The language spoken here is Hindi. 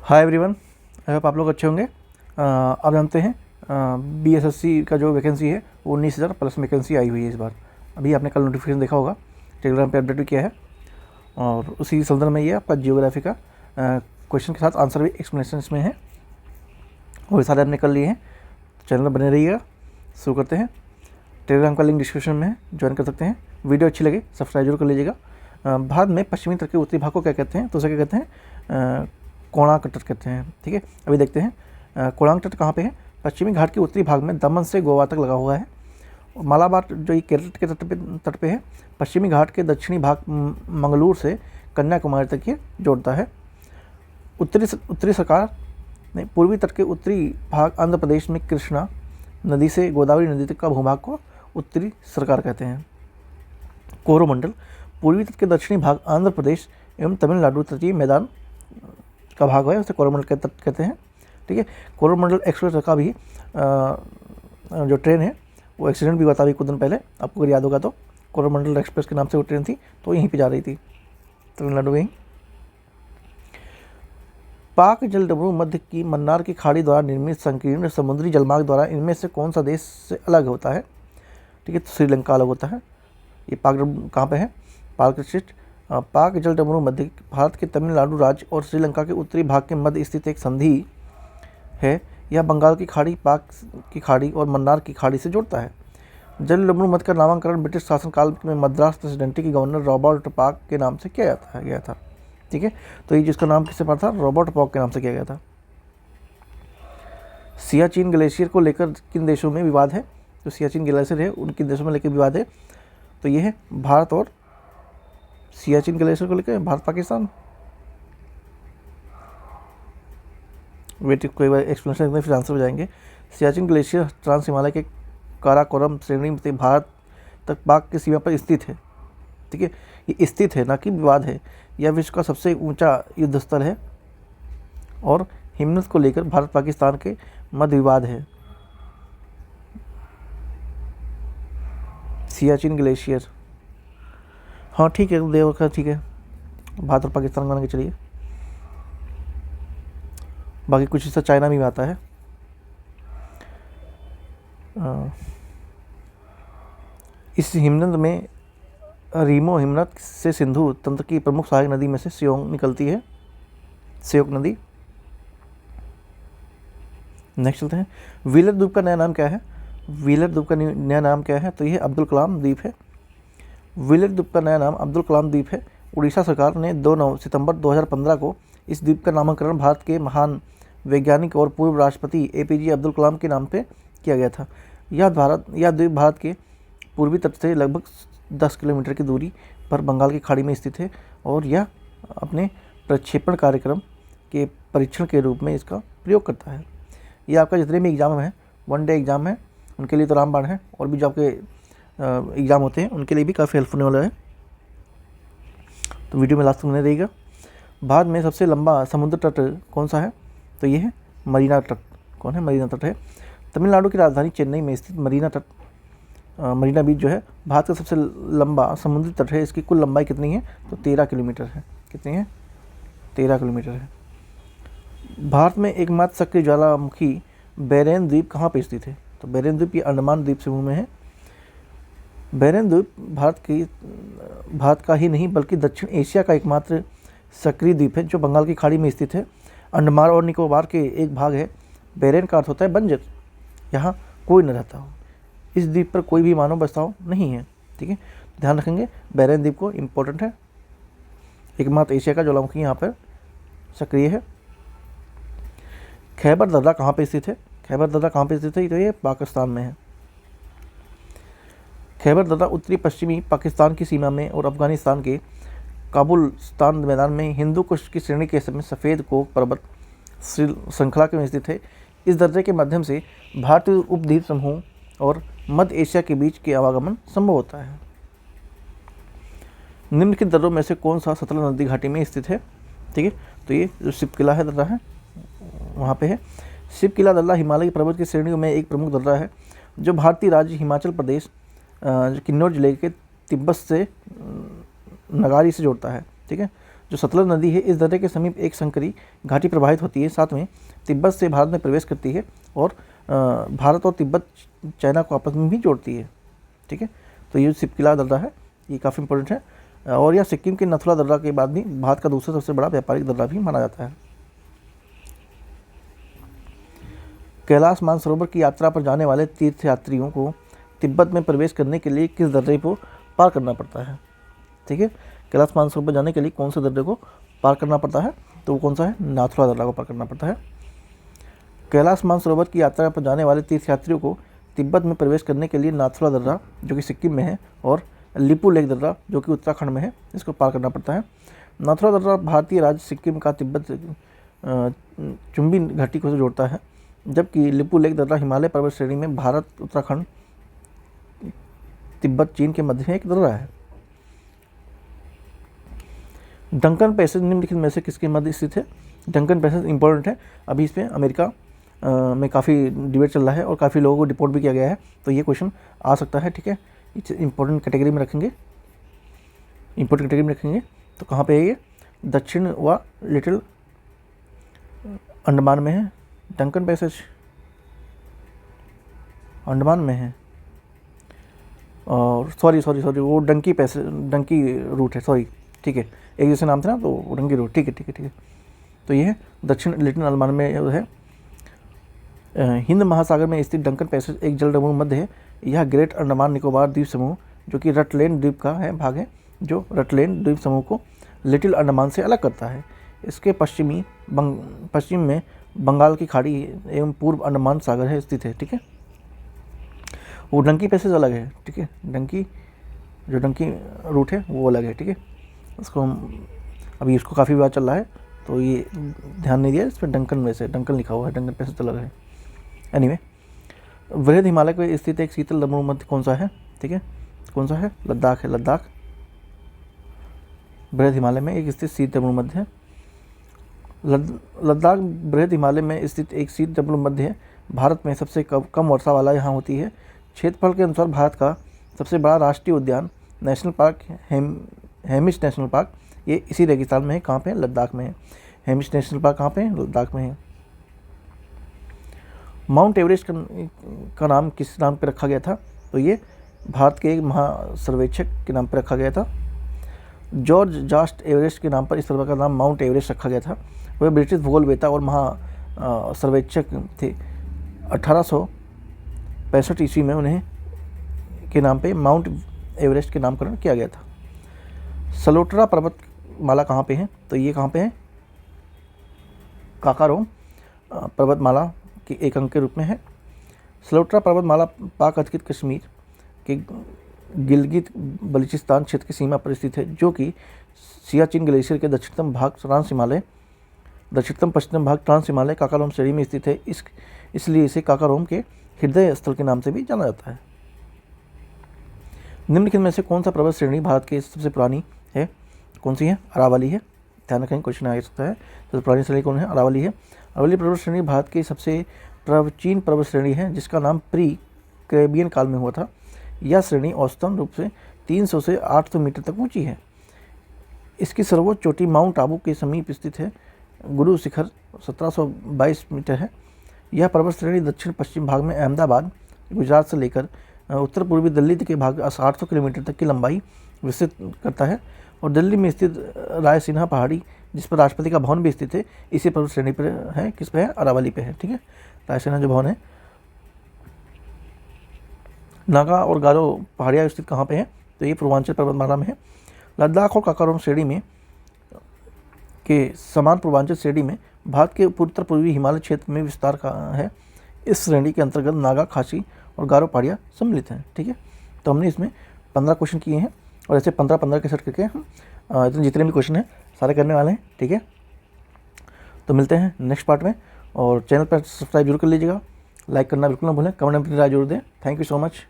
हाय एवरीवन, आई होप आप लोग अच्छे होंगे। अब जानते हैं बीएसएससी का जो वैकेंसी है वो 19,000 प्लस वैकेंसी आई हुई है इस बार। अभी आपने कल नोटिफिकेशन देखा होगा, टेलीग्राम पे अपडेट भी किया है। और उसी संदर्भ में ये आपका जियोग्राफी का क्वेश्चन के साथ आंसर भी एक्सप्लेनेशन इसमें है, वो सारे आपने कर लिए हैं। चैनल में बने रहिएगा। शुरू करते हैं। टेलीग्राम का लिंक डिस्क्रिप्शन में है, ज्वाइन कर सकते हैं। वीडियो अच्छी लगे सब्सक्राइब जरूर कर लीजिएगा। भारत में पश्चिमी तट के उत्तरी भाग को क्या कहते हैं? तो उसे क्या कहते हैं? कोणार्क तट कहते हैं। ठीक है, अभी देखते हैं कोणार्क तट कहाँ पे है। पश्चिमी घाट के उत्तरी भाग में दमन से गोवा तक लगा हुआ है। मालाबार जो ये केरल के तट पे है। पश्चिमी घाट के दक्षिणी भाग मंगलूर से कन्याकुमारी तक ये जोड़ता है। उत्तरी सरकार ने पूर्वी तट के उत्तरी भाग आंध्र प्रदेश में कृष्णा नदी से गोदावरी नदी तक का भूभाग को उत्तरी सरकार कहते हैं। कोरोमंडल पूर्वी तट के दक्षिणी भाग आंध्र प्रदेश एवं तमिलनाडु तटीय मैदान का भाग है, उसे कोरोमंडल के तट कहते हैं। ठीक है, कोरोमंडल एक्सप्रेस का भी जो ट्रेन है वो एक्सीडेंट भी हुआ था अभी कुछ दिन पहले, आपको अगर याद होगा तो। कोरोमंडल एक्सप्रेस के नाम से वो ट्रेन थी, तो यहीं पे जा रही थी तमिलनाडु में ही। पाक जलडमरू मध्य की मन्नार की खाड़ी द्वारा निर्मित संकीर्ण समुद्री जलमार्ग द्वारा इनमें से कौन सा देश से अलग होता है? ठीक है, तो श्रीलंका अलग होता है। ये पाक कहाँ पे है? पाक स्थित पाक जलडमरू मध्य भारत के तमिलनाडु राज्य और श्रीलंका के उत्तरी भाग के मध्य स्थित एक संधि है। यह बंगाल की खाड़ी, पाक की खाड़ी और मन्नार की खाड़ी से जोड़ता है। जलडमरू मध्य का नामकरण ब्रिटिश शासनकाल में मद्रास प्रेसिडेंसी के गवर्नर रॉबर्ट पाक के नाम से किया गया था। ठीक है, तो ये जिसका नाम किससे पड़ा था? रॉबर्ट पाक के नाम से किया गया था। सियाचिन ग्लेशियर को लेकर किन देशों में विवाद है? जो सियाचिन ग्लेशियर है उन किन देशों में लेकर विवाद है? तो ये है भारत और सियाचिन ग्लेशियर को लेकर भारत पाकिस्तान। वेट कोई बार एक्सप्लेनेशन में फिर आंसर हो जाएंगे। सियाचिन ग्लेशियर ट्रांस हिमालय के काराकोरम श्रेणी में भारत तक पाक की सीमा पर स्थित है। ठीक है, ये स्थित है, ना कि विवाद है। यह विश्व का सबसे ऊंचा युद्ध स्थल है और हिमनद को लेकर भारत पाकिस्तान के मध्य विवाद है। सियाचिन ग्लेशियर, हाँ ठीक है, देव का ठीक है, भारत और पाकिस्तान मान के चलिए। बाकी कुछ हिस्सा चाइना में आता है। इस हिमनद में रीमो हिमनद से सिंधु तंत्र की प्रमुख सहायक नदी में से सियोंग निकलती है, सियोक नदी। नेक्स्ट चलते हैं। व्हीलर द्वीप का नया नाम क्या है? व्हीलर द्वीप का नया नाम क्या है? तो यह अब्दुल कलाम द्वीप है। व्हीलर द्वीप का नया नाम अब्दुल कलाम द्वीप है। उड़ीसा सरकार ने 2 सितंबर 2015 को इस द्वीप का नामकरण भारत के महान वैज्ञानिक और पूर्व राष्ट्रपति एपीजे अब्दुल कलाम के नाम पे किया गया था। यह द्वीप भारत के पूर्वी तट से लगभग 10 किलोमीटर की दूरी पर बंगाल की खाड़ी में स्थित है और यह अपने प्रक्षेपण कार्यक्रम के परीक्षण के रूप में इसका प्रयोग करता है। यह आपका जितने भी एग्ज़ाम हैं, वन डे एग्ज़ाम है, उनके लिए तो रामबाण है, और भी जो आपके एग्ज़ाम होते हैं उनके लिए भी काफ़ी हेल्पफुल होने वाला है। तो वीडियो में लास्ट तक बने रहिएगा। भारत में सबसे लंबा समुद्र तट कौन सा है? तो ये है मरीना तट। कौन है? मरीना तट है। तमिलनाडु की राजधानी चेन्नई में स्थित मरीना बीच जो है भारत का सबसे लंबा समुद्री तट है। इसकी कुल लंबाई कितनी है? तो 13 किलोमीटर है। कितनी है? 13 किलोमीटर है। भारत में एकमात्र सक्रिय ज्वालामुखी बैरेन द्वीप कहाँ पर स्थित है? तो बैरेन द्वीप ये अंडमान द्वीप समूह में है। बैरेन द्वीप भारत का ही नहीं बल्कि दक्षिण एशिया का एकमात्र सक्रिय द्वीप है जो बंगाल की खाड़ी में स्थित है। अंडमान और निकोबार के एक भाग है। बैरेन का अर्थ होता है बंजर, यहाँ कोई न रहता हो। इस द्वीप पर कोई भी मानव बसाव नहीं है। ठीक है, ध्यान रखेंगे, बैरेन द्वीप को इम्पोर्टेंट है। एकमात्र एशिया का ज्वालामुखी यहाँ पर सक्रिय है। खैबर दर्रा कहाँ पर स्थित है? खैबर दर्रा कहाँ पर स्थित है? तो ये पाकिस्तान में है। खैबर दर्रा उत्तरी पश्चिमी पाकिस्तान की सीमा में और अफगानिस्तान के काबुलिस्तान मैदान में हिंदू कुश की श्रेणी के समय सफ़ेद कोक पर्वत श्रृंखला के में स्थित है। इस दर्रे के माध्यम से भारतीय उपद्वीप समूह और मध्य एशिया के बीच के आवागमन संभव होता है। निम्नलिखित दर्रों में से कौन सा सतलज नदी घाटी में स्थित है? ठीक है, तो ये जो शिव किला है दर्रा है वहाँ पे है। शिव किला दर्रा हिमालय पर्वत की श्रेणियों में एक प्रमुख दर्रा है जो भारतीय राज्य हिमाचल प्रदेश किन्नौर जिले के तिब्बत से नगारी से जोड़ता है। ठीक है, जो सतलज नदी है, इस दर्रे के समीप एक संकरी घाटी प्रवाहित होती है। साथ में तिब्बत से भारत में प्रवेश करती है और भारत और तिब्बत चाइना को आपस में भी जोड़ती है। ठीक है, तो ये सिपकिला दर्रा है, ये काफ़ी इंपॉर्टेंट है और यह सिक्किम के नथुला दर्रा के बाद भी भारत का दूसरा सबसे बड़ा व्यापारिक दर्रा भी माना जाता है। कैलाश मानसरोवर की यात्रा पर जाने वाले तीर्थयात्रियों को तिब्बत में प्रवेश करने के लिए किस दर्रे को पार करना पड़ता है? ठीक है, कैलाश मानसरोवर जाने के लिए कौन से दर्रे को पार करना पड़ता है? तो वो कौन सा है? नाथुला दर्रा को पार करना पड़ता है। कैलाश मानसरोवर की यात्रा पर जाने वाले तीर्थयात्रियों को तिब्बत में प्रवेश करने के लिए नाथुला दर्रा, जो कि सिक्किम में है, और लिपू लेक दर्रा, जो कि उत्तराखंड में है, इसको पार करना पड़ता है। नाथुला दर्रा भारतीय राज्य सिक्किम का तिब्बत चुंबी घाटी को जोड़ता है, जबकि लिपू लेक दर्रा हिमालय पर्वत श्रेणी में भारत, उत्तराखंड, तिब्बत, चीन के मध्य में एक दर्रा है। डंकन पैसेज निम्नलिखित में से किसके मध्य स्थित है? डंकन पैसेज इंपॉर्टेंट है, अभी इस पर अमेरिका में काफ़ी डिबेट चल रहा है और काफ़ी लोगों को डिपोर्ट भी किया गया है, तो ये क्वेश्चन आ सकता है। ठीक है, इंपॉर्टेंट कैटेगरी में रखेंगे, इंपॉर्टेंट कैटेगरी में रखेंगे। तो कहाँ पे है ये? दक्षिण व लिटिल अंडमान में है। डंकन पैसेज अंडमान में है, और सॉरी वो डंकी पैसेज, डंकी रूट है, सॉरी। ठीक है, एक जैसे नाम था ना, तो डंकी रूट। ठीक है। तो ये है दक्षिण लिटिल अंडमान में है। हिंद महासागर में स्थित डंकन पैसेज एक जलसमूह मध्य है। यह ग्रेट अंडमान निकोबार द्वीप समूह, जो कि रटलैंड द्वीप का है भाग है, जो रटलैंड द्वीप समूह को लिटिल अंडमान से अलग करता है। इसके पश्चिम में बंगाल की खाड़ी एवं पूर्व अंडमान सागर है स्थित है। ठीक है, वो डंकी पैसेज अलग है। ठीक है, डंकी रूट है वो अलग है। ठीक है, उसको हम अभी इसको काफ़ी बार चल रहा है, तो ये ध्यान नहीं दिया, इस पर डंकन में से डंकन लिखा हुआ है, डंकन पैसेज अलग है। एनीवे, वृहद हिमालय में स्थित एक शीतल लवण मध्य कौन सा है? ठीक है, कौन सा है? लद्दाख है। लद्दाख वृहद हिमालय में एक स्थित शीत लवण मध्य है। लद्दाख वृहद हिमालय में स्थित एक शीत लवण मध्य है। भारत में सबसे कम वर्षा वाला यहाँ होती है। क्षेत्रफल के अनुसार भारत का सबसे बड़ा राष्ट्रीय उद्यान national park Hamish national park, ये इसी रेगिस्तान में है। कहाँ पे है? लद्दाख में है। हेमिश नेशनल पार्क कहाँ पे है? लद्दाख में है। माउंट एवरेस्ट का नाम किस नाम पे रखा गया था? तो ये भारत के एक महासर्वेक्षक के नाम पर रखा गया था। जॉर्ज जास्ट एवरेस्ट के नाम पर इस सर्वे का नाम माउंट एवरेस्ट रखा गया था। वह ब्रिटिश भूगोलवेता और महासर्वेक्षक थे। 1865 ईस्वी में उन्हें के नाम पे माउंट एवरेस्ट के नामकरण किया गया था। सलोट्रा पर्वतमाला कहाँ पे है? तो ये कहाँ पे है? काकारोम पर्वतमाला के एक अंग के रूप में है। सलोट्रा पर्वतमाला पाक अधिकृत कश्मीर के गिलगित बलूचिस्तान क्षेत्र की सीमा पर स्थित है, जो कि सियाचिन ग्लेशियर के दक्षिणतम पश्चिम भाग ट्रांस हिमालय काकारोम श्रेणी में स्थित है। इसलिए इसे काकारोम के हृदय स्थल के नाम से भी जाना जाता है। निम्नलिखित में से कौन सा पर्वत श्रेणी भारत की सबसे पुरानी है? कौन सी है? अरावली है। ध्यान रखें, क्वेश्चन आ सकता है। सबसे पुरानी श्रेणी कौन है? अरावली है। अरावली पर्वत श्रेणी भारत की सबसे प्राचीन पर्वत श्रेणी है, जिसका नाम प्री कैरेबियन काल में हुआ था। यह श्रेणी औसतन रूप से 300 से 800 मीटर तक ऊंची है। इसकी सर्वोच्च चोटी माउंट आबू के समीप स्थित है। गुरु शिखर 1722 मीटर है। यह पर्वत श्रेणी दक्षिण पश्चिम भाग में अहमदाबाद, गुजरात से लेकर उत्तर पूर्वी दिल्ली के भाग 800 किलोमीटर तक की लंबाई विस्तृत करता है। और दिल्ली में स्थित रायसीना पहाड़ी, जिस पर राष्ट्रपति का भवन भी स्थित है, इसी पर्वत श्रेणी पर है। किस पे है? अरावली पे है। ठीक है, रायसीना जो भवन है। नागा और गारो पहाड़ियाँ स्थित कहाँ पे है? तो ये पूर्वांचल पर्वतमाला में है। लद्दाख और काकारोम श्रेणी में के समान पूर्वांचल श्रेणी में भारत के उत्तर पूर्वी हिमालय क्षेत्र में विस्तार का है। इस श्रेणी के अंतर्गत नागा, खासी और गारो पहाड़ियाँ सम्मिलित हैं। ठीक है, तो हमने इसमें 15 क्वेश्चन किए हैं और ऐसे 15 के सेट करके हम इतने जितने भी क्वेश्चन हैं सारे करने वाले हैं। ठीक है, तो मिलते हैं नेक्स्ट पार्ट में, और चैनल पर सब्सक्राइब जरूर कर लीजिएगा, लाइक करना बिल्कुल ना भूलें, कमेंट में अपनी राय जरूर दें। Thank you so much.